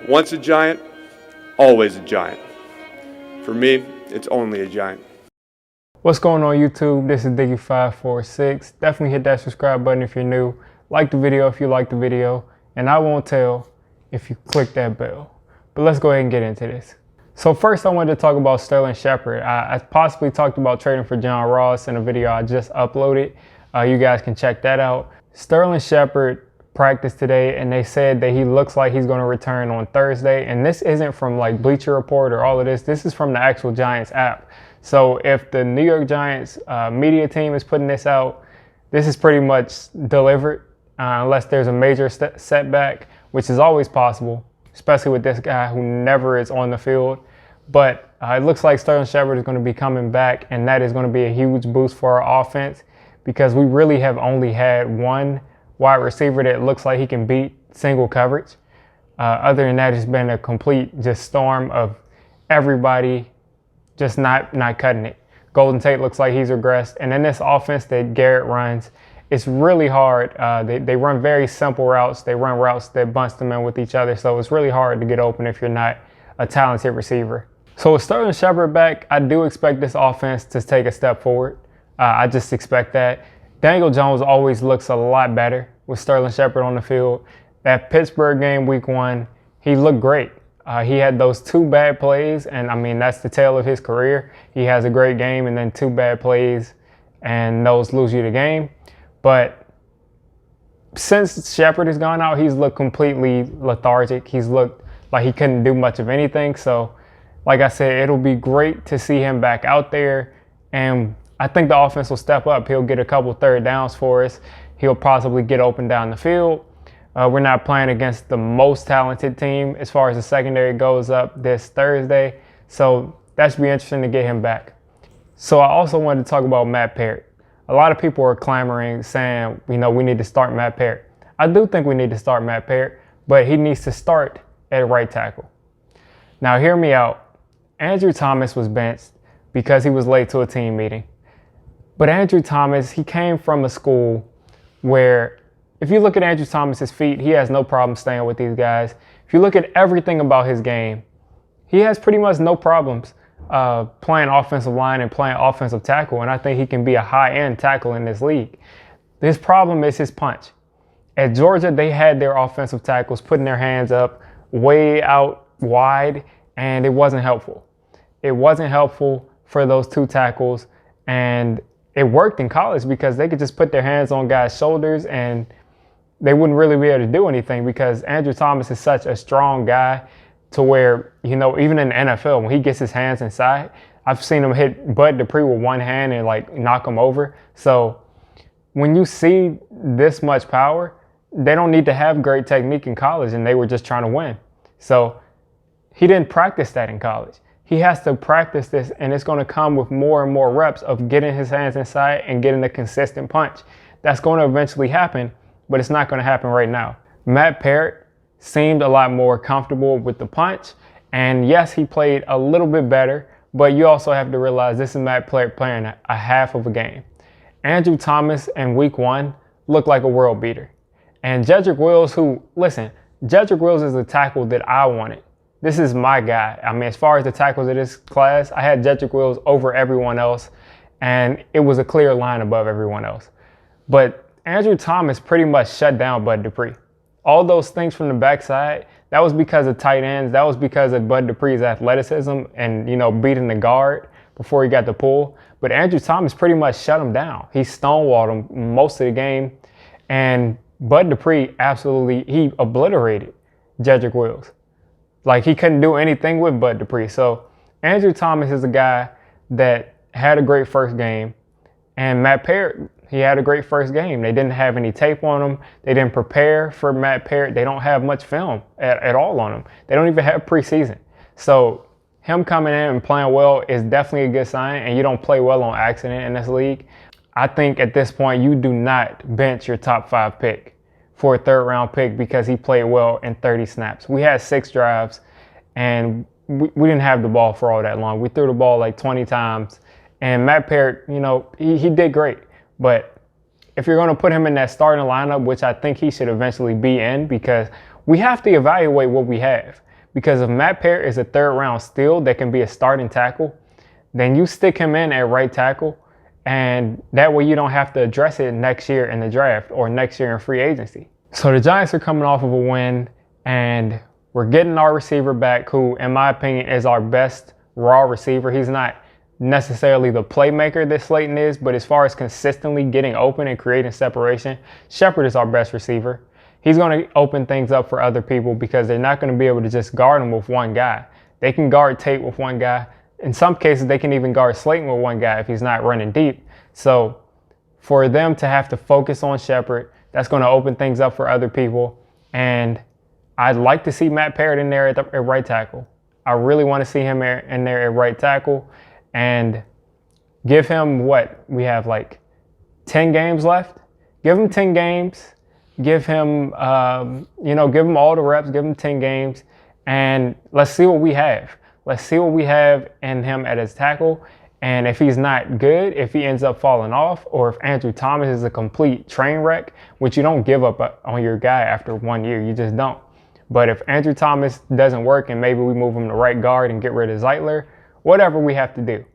Once a giant, always a giant. For me, it's only a giant. What's going on YouTube? This is Diggy546. Definitely hit that subscribe button if you're new. Like the video if you like the video. And I won't tell if you click that bell. But let's go ahead and get into this. So first I wanted to talk about Sterling Shepard. I possibly talked about trading for John Ross in a video I just uploaded. You guys can check that out. Sterling Shepard practiced today and they said that he looks like he's going to return on Thursday. And this isn't from like Bleacher Report or all of this. This is from the actual Giants app. So if the New York Giants media team is putting this out, this is pretty much delivered unless there's a major setback, which is always possible, especially with this guy who never is on the field. But it looks like Sterling Shepard is going to be coming back, and that is going to be a huge boost for our offense because we really have only had one wide receiver that looks like he can beat single coverage. Other than that, it's been a complete just storm of everybody just not cutting it. Golden Tate looks like he's regressed. And then this offense that Garrett runs, it's really hard. They run very simple routes. They run routes that bunch them in with each other. So it's really hard to get open if you're not a talented receiver. So with Sterling Shepard back, I do expect this offense to take a step forward. I just expect that. DanielJones always looks a lot better with Sterling Shepard on the field. That Pittsburgh game week 1, he looked great. He had those 2 bad plays, and I mean, that's the tale of his career. He has a great game and then 2 bad plays, and those lose you the game. But since Shepard has gone out, he's looked completely lethargic. He's looked like he couldn't do much of anything. So, like I said, it'll be great to see him back out there, and I think the offense will step up. He'll get a couple third downs for us. He'll possibly get open down the field. We're not playing against the most talented team as far as the secondary goes up this Thursday. So that should be interesting to get him back. So I also wanted to talk about Matt Peart. A lot of people are clamoring, saying, we need to start Matt Peart. I do think we need to start Matt Peart, but he needs to start at right tackle. Now hear me out. Andrew Thomas was benched because he was late to a team meeting. But Andrew Thomas, he came from a school where, if you look at Andrew Thomas's feet, he has no problem staying with these guys. If you look at everything about his game, he has pretty much no problems playing offensive line and playing offensive tackle. And I think he can be a high-end tackle in this league. His problem is his punch. At Georgia, they had their offensive tackles putting their hands up way out wide, and it wasn't helpful. It wasn't helpful for those 2 tackles, and it worked in college because they could just put their hands on guys' shoulders and they wouldn't really be able to do anything because Andrew Thomas is such a strong guy to where, even in the NFL, when he gets his hands inside, I've seen him hit Bud Dupree with one hand and knock him over. So when you see this much power, they don't need to have great technique in college, and they were just trying to win. So he didn't practice that in college. He has to practice this, and it's going to come with more and more reps of getting his hands inside and getting a consistent punch. That's going to eventually happen, but it's not going to happen right now. Matt Peart seemed a lot more comfortable with the punch, and yes, he played a little bit better, but you also have to realize this is Matt Peart playing a half of a game. Andrew Thomas in week 1 looked like a world beater. And Jedrick Wills, Jedrick Wills is the tackle that I wanted. This is my guy. I mean, as far as the tackles of this class, I had Jedrick Wills over everyone else, and it was a clear line above everyone else. But Andrew Thomas pretty much shut down Bud Dupree. All those things from the backside, that was because of tight ends. That was because of Bud Dupree's athleticism and, beating the guard before he got the pull. But Andrew Thomas pretty much shut him down. He stonewalled him most of the game. And Bud Dupree he obliterated Jedrick Wills. He couldn't do anything with Bud Dupree. So Andrew Thomas is a guy that had a great first game. And Matt Peart, he had a great first game. They didn't have any tape on him. They didn't prepare for Matt Peart. They don't have much film at all on him. They don't even have preseason. So him coming in and playing well is definitely a good sign, and you don't play well on accident in this league. I think at this point you do not bench your top 5 pick for a 3rd round pick because he played well in 30 snaps. We had 6 drives, and we didn't have the ball for all that long. We threw the ball 20 times. And Matt Peart, he did great. But if you're going to put him in that starting lineup, which I think he should eventually be in, because we have to evaluate what we have. because if Matt Peart is a third round steal that can be a starting tackle, then you stick him in at right tackle, and that way you don't have to address it next year in the draft or next year in free agency. So the Giants are coming off of a win, and we're getting our receiver back, who, in my opinion, is our best raw receiver. He's not necessarily the playmaker that Slayton is, but as far as consistently getting open and creating separation, Shepard is our best receiver. He's going to open things up for other people because they're not going to be able to just guard him with one guy. They can guard Tate with one guy. In some cases, they can even guard Slayton with one guy if he's not running deep. So for them to have to focus on Shepard, that's going to open things up for other people. And I'd like to see Matt Peart in there at right tackle. I really want to see him in there at right tackle and give him what? We have like 10 games left. Give him 10 games. Give him, give him all the reps. Give him 10 games. And let's see what we have. Let's see what we have in him at his tackle. And if he's not good, if he ends up falling off, or if Andrew Thomas is a complete train wreck, which you don't give up on your guy after 1 year, you just don't. But if Andrew Thomas doesn't work and maybe we move him to right guard and get rid of Zeitler, whatever we have to do,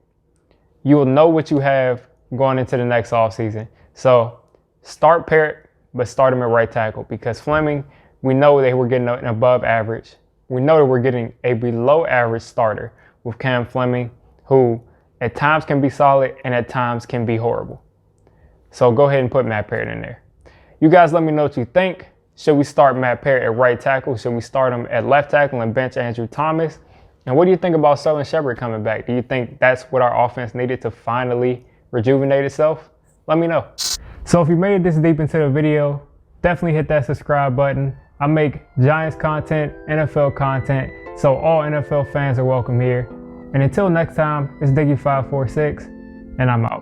you will know what you have going into the next offseason. So start Peart, but start him at right tackle, because Fleming, we know that we're getting an above average. We know that we're getting a below average starter with Cam Fleming, who at times can be solid and at times can be horrible. So go ahead and put Matt Peart in there. You guys let me know what you think. Should we start Matt Peart at right tackle? Should we start him at left tackle and bench Andrew Thomas? And what do you think about Sterling Shepard coming back? Do you think that's what our offense needed to finally rejuvenate itself? Let me know. So if you made it this deep into the video, definitely hit that subscribe button. I make Giants content, NFL content, so all NFL fans are welcome here. And until next time, it's Diggy546, and I'm out.